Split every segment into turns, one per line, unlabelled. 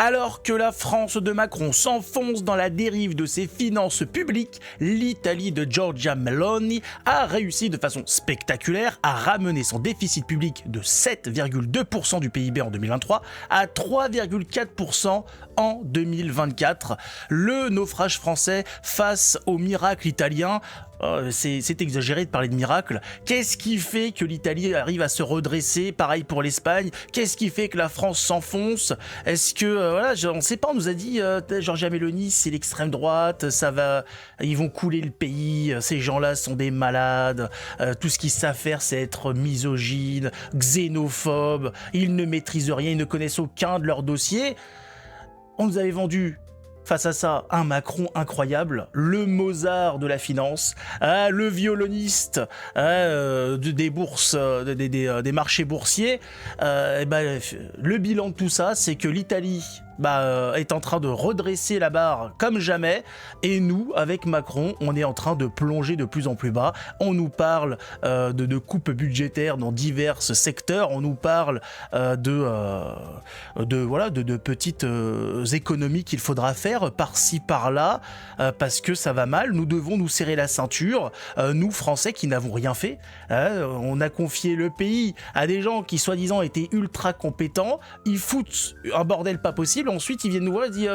Alors que la France de Macron s'enfonce dans la dérive de ses finances publiques, l'Italie de Giorgia Meloni a réussi de façon spectaculaire à ramener son déficit public de 7,2% du PIB en 2023 à 3,4% en 2024. Le naufrage français face au miracle italien, c'est exagéré de parler de miracle. Qu'est-ce qui fait que l'Italie arrive à se redresser? Pareil pour l'Espagne. Qu'est-ce qui fait que la France s'enfonce? Est-ce que on ne sait pas. On nous a dit Giorgia Meloni, c'est l'extrême droite, ils vont couler le pays. Ces gens-là sont des malades. Tout ce qu'ils savent faire, c'est être misogyne, xénophobe. Ils ne maîtrisent rien, ils ne connaissent aucun de leurs dossiers. On nous avait vendu, face à ça, un Macron incroyable, le Mozart de la finance, le violoniste des bourses, des marchés boursiers. Le bilan de tout ça, c'est que l'Italie est en train de redresser la barre comme jamais, et nous, avec Macron, on est en train de plonger de plus en plus bas. On nous parle de coupes budgétaires dans divers secteurs, on nous parle de petites économies qu'il faudra faire par-ci par-là, parce que ça va mal. Nous devons nous serrer la ceinture, nous Français qui n'avons rien fait. On a confié le pays à des gens qui soi-disant étaient ultra compétents, ils foutent un bordel pas possible. Ensuite, ils viennent nous voir et disent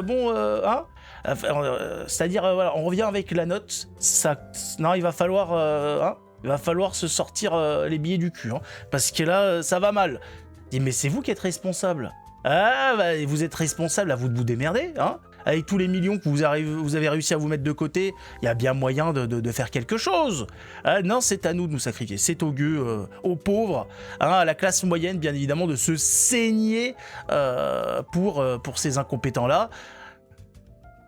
c'est-à-dire, on revient avec la note. Non, il va falloir se sortir les billets du cul, parce que là, ça va mal. Je dis, mais c'est vous qui êtes responsable. Vous êtes responsable, à vous de vous démerder, Avec tous les millions que vous avez réussi à vous mettre de côté, il y a bien moyen de faire quelque chose. Non, c'est à nous de nous sacrifier. C'est aux gueux, aux pauvres, à la classe moyenne, bien évidemment, de se saigner pour ces incompétents-là.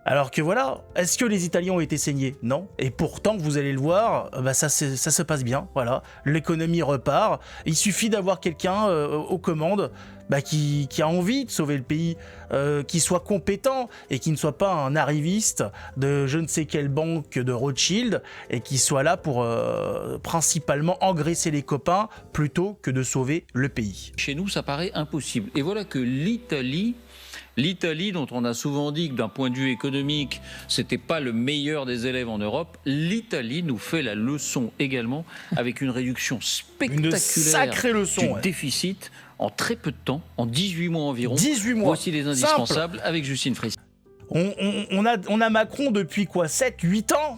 Alors que voilà, est-ce que les Italiens ont été saignés? Non. Et pourtant, vous allez le voir, ça se passe bien. Voilà, l'économie repart. Il suffit d'avoir quelqu'un aux commandes qui a envie de sauver le pays, qui soit compétent et qui ne soit pas un arriviste de je ne sais quelle banque de Rothschild et qui soit là pour principalement engraisser les copains plutôt que de sauver le pays.
Chez nous, ça paraît impossible. Et voilà que L'Italie, dont on a souvent dit que d'un point de vue économique, c'était pas le meilleur des élèves en Europe, l'Italie nous fait la leçon également, avec une réduction spectaculaire du déficit en très peu de temps, en 18 mois environ.
18 mois.
Voici les indispensables avec Justine Friess.
On a Macron depuis 7-8 ans.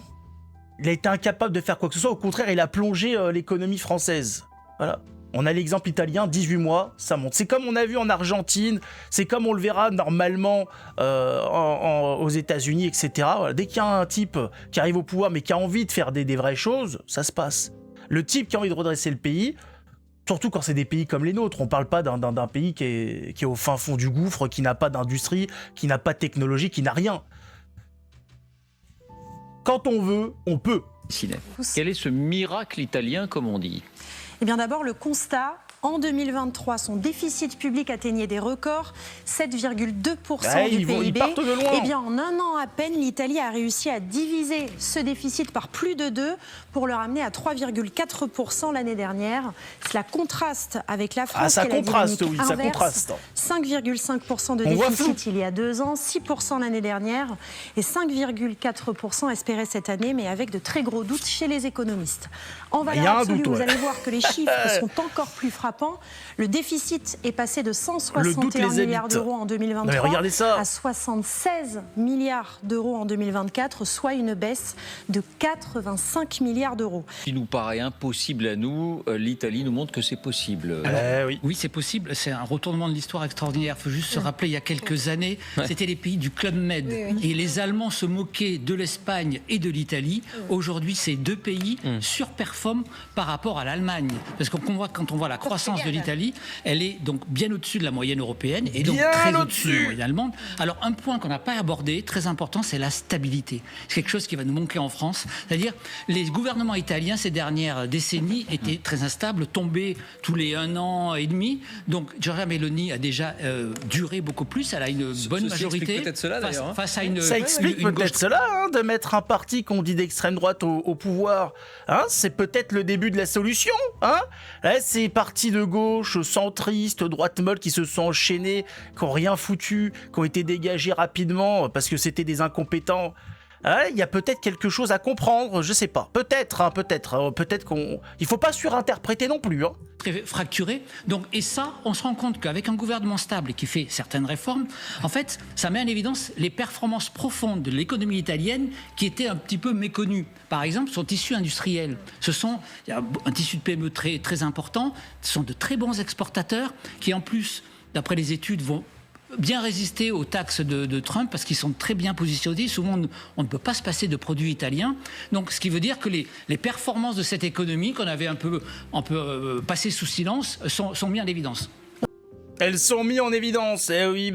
Il a été incapable de faire quoi que ce soit. Au contraire, il a plongé l'économie française. Voilà. On a l'exemple italien, 18 mois, ça monte. C'est comme on a vu en Argentine, c'est comme on le verra normalement aux États-Unis, etc. Voilà. Dès qu'il y a un type qui arrive au pouvoir mais qui a envie de faire des vraies choses, ça se passe. Le type qui a envie de redresser le pays, surtout quand c'est des pays comme les nôtres, on parle pas d'un pays qui est au fin fond du gouffre, qui n'a pas d'industrie, qui n'a pas de technologie, qui n'a rien. Quand on veut, on peut.
Quel est ce miracle italien, comme on dit ?
Eh bien d'abord, le constat, en 2023, son déficit public atteignait des records, 7,2% du PIB.
Ils partent de loin.
Eh bien, en un an à peine, l'Italie a réussi à diviser ce déficit par plus de 2 pour le ramener à 3,4% l'année dernière. Cela contraste avec la France,
ça
qui a la
contraste,
dynamique
oui, ça
inverse.
contraste.
5,5% de déficit il y a 2 ans, 6% l'année dernière et 5,4% espéré cette année, mais avec de très gros doutes chez les économistes. En valeur absolue, vous allez voir que les chiffres sont encore plus frappants. Le déficit est passé de 161 milliards d'euros en 2023 à 76 milliards d'euros en 2024, soit une baisse de 85 milliards d'euros.
Ce qui nous paraît impossible à nous, l'Italie nous montre que c'est possible.
Oui, c'est possible. C'est un retournement de l'histoire extraordinaire. Il faut juste se rappeler, il y a quelques années, c'était les pays du Club Med. Et les Allemands se moquaient de l'Espagne et de l'Italie. Aujourd'hui, ces deux pays surperforment par rapport à l'Allemagne. Parce que quand on voit la croissance de l'Italie, elle est donc bien au-dessus de la moyenne européenne et donc très au-dessus de la moyenne allemande. Alors un point qu'on n'a pas abordé, très important, c'est la stabilité. C'est quelque chose qui va nous manquer en France. C'est-à-dire, les gouvernements italiens ces dernières décennies étaient très instables, tombaient tous les 1 an et demi. Donc Giorgia Meloni a déjà duré beaucoup plus. Elle a une bonne majorité.
Peut-être cela, d'ailleurs,
face à ça explique peut-être cela, de mettre un parti qu'on dit d'extrême droite au pouvoir. C'est peut-être le début de la solution. C'est parti partis de gauche, centristes, droite molle qui se sont enchaînés, qui n'ont rien foutu, qui ont été dégagés rapidement parce que c'était des incompétents. Il y a peut-être quelque chose à comprendre, je sais pas. Peut-être qu'on... Il faut pas surinterpréter non plus.
Très fracturé. Donc, et ça, on se rend compte qu'avec un gouvernement stable et qui fait certaines réformes, en fait, ça met en évidence les performances profondes de l'économie italienne qui étaient un petit peu méconnues. Par exemple, son tissu industriel. Il y a un tissu de PME très, très important. Ce sont de très bons exportateurs qui, en plus, d'après les études, vont bien résister aux taxes de Trump parce qu'ils sont très bien positionnés. Souvent, on ne peut pas se passer de produits italiens. Donc, ce qui veut dire que les performances de cette économie qu'on avait un peu passé sous silence sont mises en évidence.
Elles sont mises en évidence. Eh oui,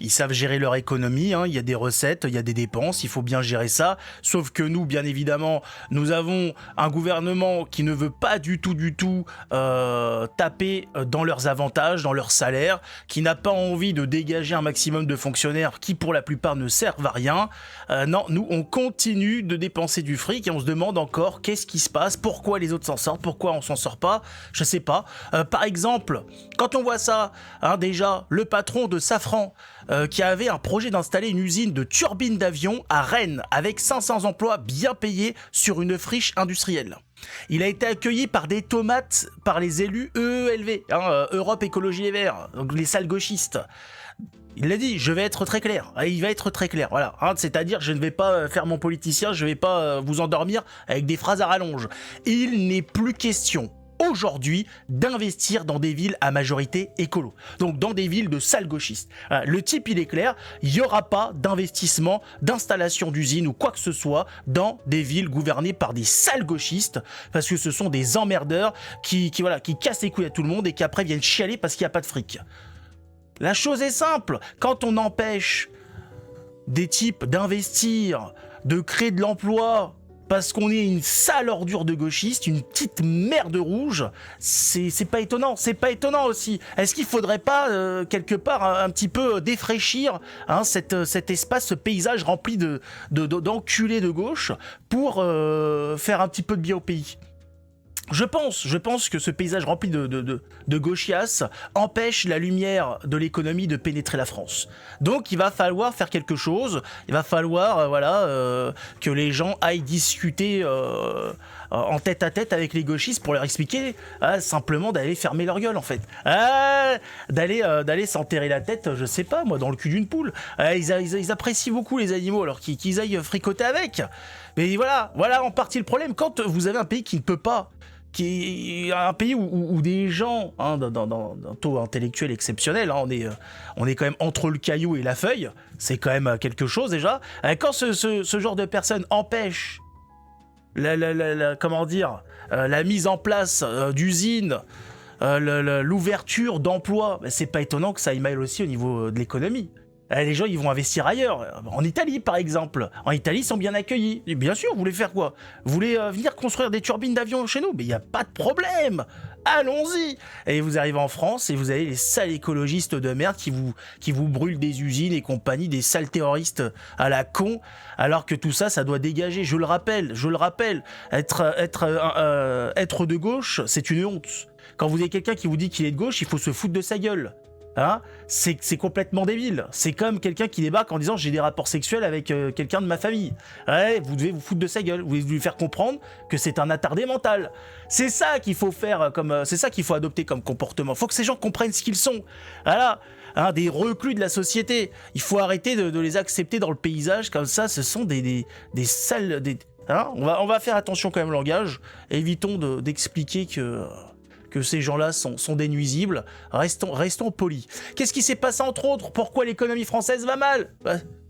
ils savent gérer leur économie, il y a des recettes, il y a des dépenses, il faut bien gérer ça. Sauf que nous, bien évidemment, nous avons un gouvernement qui ne veut pas du tout taper dans leurs avantages, dans leurs salaires, qui n'a pas envie de dégager un maximum de fonctionnaires qui, pour la plupart, ne servent à rien. Non, nous, on continue de dépenser du fric et on se demande encore qu'est-ce qui se passe, pourquoi les autres s'en sortent, pourquoi on s'en sort pas, je sais pas. Par exemple, quand on voit ça, déjà, le patron de Safran, qui avait un projet d'installer une usine de turbines d'avion à Rennes avec 500 emplois bien payés sur une friche industrielle. Il a été accueilli par des tomates par les élus EELV, Europe Écologie Les Verts, donc les sales gauchistes. Il l'a dit, je vais être très clair. Il va être très clair, voilà. C'est-à-dire, je ne vais pas faire mon politicien, je ne vais pas vous endormir avec des phrases à rallonge. Il n'est plus question aujourd'hui d'investir dans des villes à majorité écolo, donc dans des villes de sales gauchistes. Le type, il est clair, il n'y aura pas d'investissement, d'installation d'usines ou quoi que ce soit dans des villes gouvernées par des sales gauchistes, parce que ce sont des emmerdeurs qui cassent les couilles à tout le monde et qui après viennent chialer parce qu'il n'y a pas de fric. La chose est simple, quand on empêche des types d'investir, de créer de l'emploi, parce qu'on est une sale ordure de gauchiste, une petite merde rouge, c'est pas étonnant aussi. Est-ce qu'il faudrait pas, quelque part, un petit peu défraîchir cet espace, ce paysage rempli d'enculés de gauche pour faire un petit peu de bien au pays ? Je pense que ce paysage rempli de gauchias empêche la lumière de l'économie de pénétrer la France. Donc il va falloir faire quelque chose, il va falloir que les gens aillent discuter en tête à tête avec les gauchistes pour leur expliquer simplement d'aller fermer leur gueule en fait. D'aller s'enterrer la tête, je sais pas moi, dans le cul d'une poule. Ils apprécient beaucoup les animaux alors qu'ils aillent fricoter avec. Mais voilà en partie le problème. Quand vous avez un pays qui ne peut pas, qui est un pays où des gens d'un taux intellectuel exceptionnel, on est quand même entre le caillou et la feuille, c'est quand même quelque chose déjà. Quand ce genre de personnes empêche la mise en place d'usines, l'ouverture d'emplois, c'est pas étonnant que ça aille mal aussi au niveau de l'économie. Les gens, ils vont investir ailleurs. En Italie, par exemple. En Italie, ils sont bien accueillis. Et bien sûr, vous voulez faire quoi ? Vous voulez venir construire des turbines d'avion chez nous ? Mais il n'y a pas de problème. Allons-y. Et vous arrivez en France et vous avez les sales écologistes de merde qui vous brûlent des usines et compagnie, des sales terroristes à la con, alors que tout ça, ça doit dégager. Je le rappelle. Être de gauche, c'est une honte. Quand vous avez quelqu'un qui vous dit qu'il est de gauche, il faut se foutre de sa gueule. C'est complètement débile. C'est comme quelqu'un qui débarque en disant j'ai des rapports sexuels avec quelqu'un de ma famille. Vous devez vous foutre de sa gueule. Vous devez lui faire comprendre que c'est un attardé mental. C'est ça qu'il faut faire c'est ça qu'il faut adopter comme comportement. Il faut que ces gens comprennent ce qu'ils sont. Voilà. Des reclus de la société. Il faut arrêter de les accepter dans le paysage comme ça. Ce sont des sales. On va faire attention quand même au langage. Évitons d'expliquer que ces gens-là sont des nuisibles. Restons polis. Qu'est-ce qui s'est passé entre autres ? Pourquoi l'économie française va mal ?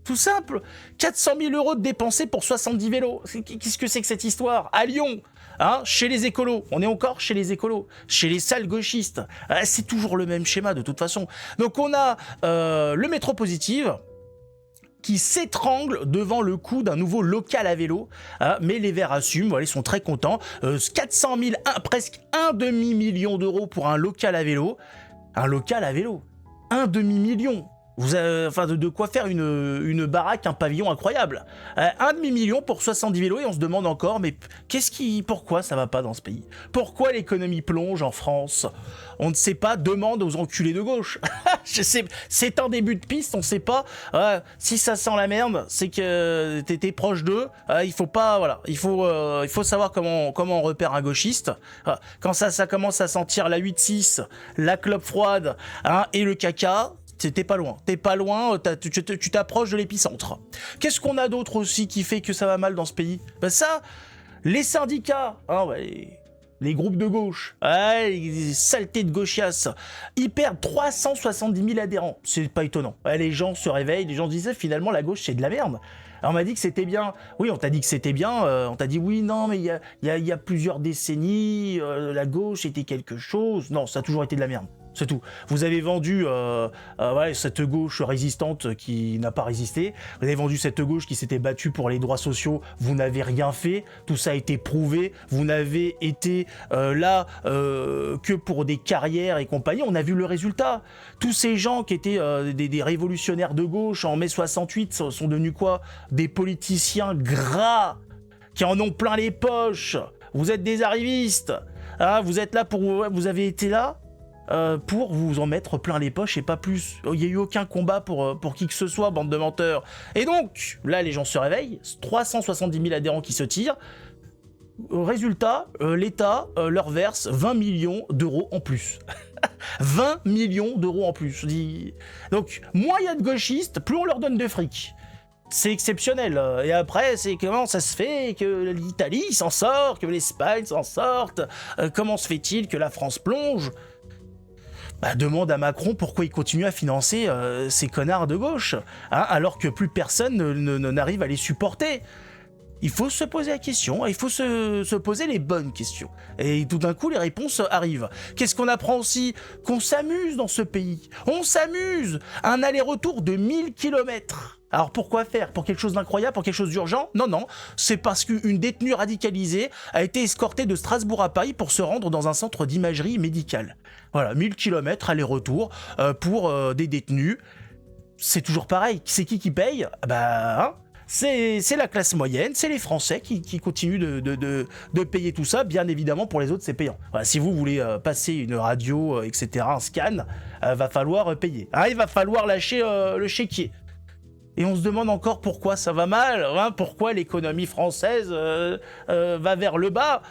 Tout simple. 400 000 € de dépensés pour 70 vélos. Qu'est-ce que c'est que cette histoire ? À Lyon, chez les écolos. On est encore chez les écolos. Chez les sales gauchistes. C'est toujours le même schéma de toute façon. Donc on a le métro positive qui s'étrangle devant le coût d'un nouveau local à vélo, mais les Verts assument, ils sont très contents. 400 000, presque un demi-million d'euros pour un local à vélo. Un local à vélo, un demi-million. Vous avez, enfin, de quoi faire une baraque, un pavillon incroyable. 1,5 million pour 70 vélos et on se demande encore, mais pourquoi ça va pas dans ce pays? Pourquoi l'économie plonge en France? On ne sait pas, demande aux enculés de gauche. Je sais, c'est un début de piste, on ne sait pas. Si ça sent la merde, c'est que t'étais proche d'eux. Il faut pas, voilà, il faut savoir comment on repère un gauchiste. Quand ça commence à sentir la 8-6, la clope froide, et le caca. T'es pas loin, tu t'approches de l'épicentre. Qu'est-ce qu'on a d'autre aussi qui fait que ça va mal dans ce pays? Ça, les syndicats, les groupes de gauche, les saletés de gauchias, ils perdent 370 000 adhérents. C'est pas étonnant. Les gens se réveillent, les gens disaient finalement la gauche c'est de la merde. Alors on m'a dit que c'était bien. Oui, on t'a dit que c'était bien. On t'a dit oui, non, mais il y a plusieurs décennies, la gauche était quelque chose. Non, ça a toujours été de la merde. C'est tout. Vous avez vendu cette gauche résistante qui n'a pas résisté. Vous avez vendu cette gauche qui s'était battue pour les droits sociaux. Vous n'avez rien fait. Tout ça a été prouvé. Vous n'avez été là que pour des carrières et compagnie. On a vu le résultat. Tous ces gens qui étaient des révolutionnaires de gauche en mai 68 sont devenus quoi? Des politiciens gras qui en ont plein les poches. Vous êtes des arrivistes. Vous êtes là vous avez été là pour vous en mettre plein les poches et pas plus. Il n'y a eu aucun combat pour qui que ce soit, bande de menteurs. Et donc, là, les gens se réveillent, 370 000 adhérents qui se tirent. Résultat, l'État leur verse 20 millions d'euros en plus. 20 millions d'euros en plus. Donc, moins il y a de gauchistes, plus on leur donne de fric. C'est exceptionnel. Et après, c'est comment ça se fait que l'Italie s'en sort, que l'Espagne s'en sorte. Comment se fait-il que la France plonge? Demande à Macron pourquoi il continue à financer ces connards de gauche, alors que plus personne n'arrive à les supporter. Il faut se poser la question, il faut se poser les bonnes questions. Et tout d'un coup, les réponses arrivent. Qu'est-ce qu'on apprend aussi? Qu'on s'amuse dans ce pays. On s'amuse. Un aller-retour de 1000 km. Alors pourquoi faire? Pour quelque chose d'incroyable? Pour quelque chose d'urgent? Non, c'est parce qu'une détenue radicalisée a été escortée de Strasbourg à Paris pour se rendre dans un centre d'imagerie médicale. Voilà, 1000 km aller-retour pour des détenus. C'est toujours pareil. C'est qui paye? C'est la classe moyenne, c'est les Français qui continuent de payer tout ça. Bien évidemment, pour les autres, c'est payant. Voilà, si vous voulez passer une radio, etc., un scan, va falloir payer. Il va falloir lâcher le chéquier. Et on se demande encore pourquoi ça va mal, pourquoi l'économie française va vers le bas.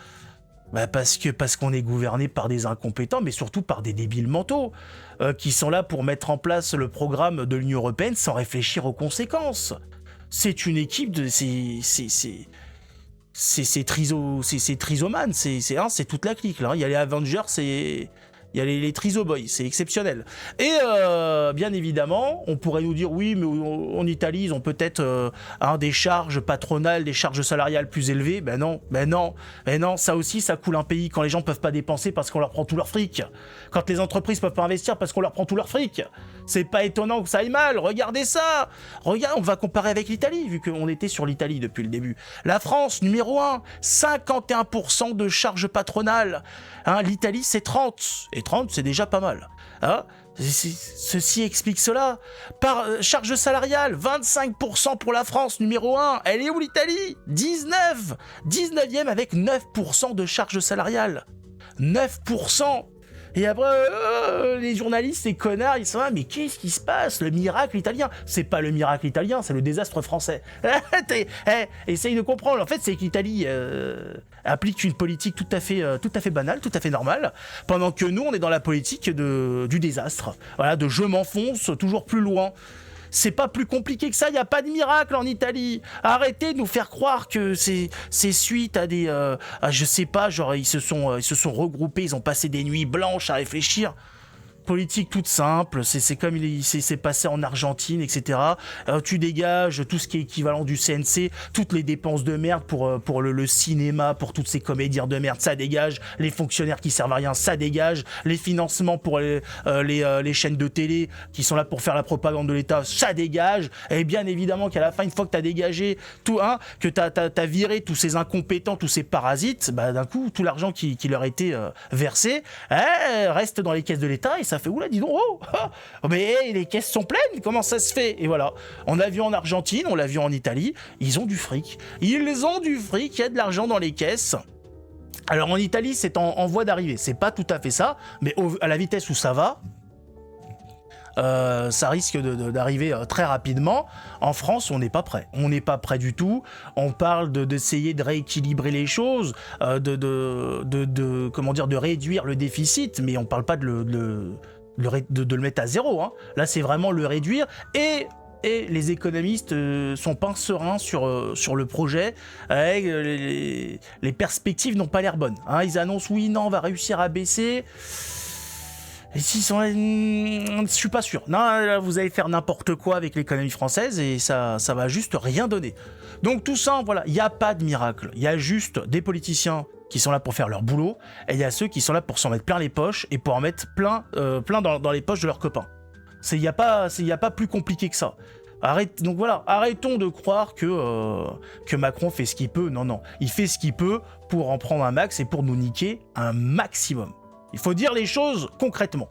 Parce qu'on est gouverné par des incompétents, mais surtout par des débiles mentaux, qui sont là pour mettre en place le programme de l'Union européenne sans réfléchir aux conséquences. C'est une équipe de... C'est Trisoman, c'est toute la clique, là. Il y a les Avengers, il y a les Triso Boys, c'est exceptionnel. Et bien évidemment, on pourrait nous dire oui, mais en Italie, ils ont peut-être des charges patronales, des charges salariales plus élevées. Non, ça aussi, ça coule un pays quand les gens peuvent pas dépenser parce qu'on leur prend tout leur fric. Quand les entreprises peuvent pas investir parce qu'on leur prend tout leur fric. C'est pas étonnant que ça aille mal, regardez ça. Regarde, on va comparer avec l'Italie, vu qu'on était sur l'Italie depuis le début. La France, numéro 1, 51% de charges patronales. L'Italie, c'est 30%. Et 30, c'est déjà pas mal. Ceci explique cela. Par charge salariale, 25% pour la France, numéro 1. Elle est où l'Italie? 19e avec 9% de charge salariale. 9%. Et après, les journalistes, ces connards, ils sont là, mais qu'est-ce qui se passe? Le miracle italien? C'est pas le miracle italien, c'est le désastre français. Essaye de comprendre. En fait, c'est que l'Italie applique une politique tout à fait banale, tout à fait normale, pendant que nous, on est dans la politique du désastre. Voilà, de je m'enfonce toujours plus loin. C'est pas plus compliqué que ça, il n'y a pas de miracle en Italie. Arrêtez de nous faire croire que c'est suite à des... je sais pas, genre ils se sont regroupés, ils ont passé des nuits blanches à réfléchir. Politique toute simple, c'est comme c'est passé en Argentine, etc. Tu dégages tout ce qui est équivalent du CNC, toutes les dépenses de merde pour le cinéma, pour toutes ces comédiens de merde, ça dégage. Les fonctionnaires qui servent à rien, ça dégage. Les financements pour les chaînes de télé qui sont là pour faire la propagande de l'État, ça dégage. Et bien évidemment qu'à la fin, une fois que t'as dégagé tout, que t'as viré tous ces incompétents, tous ces parasites, d'un coup, tout l'argent qui leur a été versé reste dans les caisses de l'État et ça fait oula, dis donc, mais les caisses sont pleines, comment ça se fait? Et voilà, on l'a vu en Argentine, on l'a vu en Italie, ils ont du fric, il y a de l'argent dans les caisses. Alors en Italie, c'est en voie d'arrivée, c'est pas tout à fait ça, mais à la vitesse où ça va, ça risque d'arriver très rapidement. En France, on n'est pas prêt. On n'est pas prêt du tout. On parle d'essayer de rééquilibrer les choses, de réduire le déficit, mais on parle pas de le mettre à zéro. Hein. Là, c'est vraiment le réduire. Et les économistes sont pas sereins sur le projet. Les perspectives n'ont pas l'air bonnes. Hein. Ils annoncent oui, non, on va réussir à baisser. Et je suis pas sûr. Non, là, vous allez faire n'importe quoi avec l'économie française et ça va juste rien donner. Donc tout ça, voilà, il n'y a pas de miracle. Il y a juste des politiciens qui sont là pour faire leur boulot et il y a ceux qui sont là pour s'en mettre plein les poches et pour en mettre plein dans les poches de leurs copains. Il n'y a pas plus compliqué que ça. Donc voilà, arrêtons de croire que Macron fait ce qu'il peut. Non, il fait ce qu'il peut pour en prendre un max et pour nous niquer un maximum. Il faut dire les choses concrètement.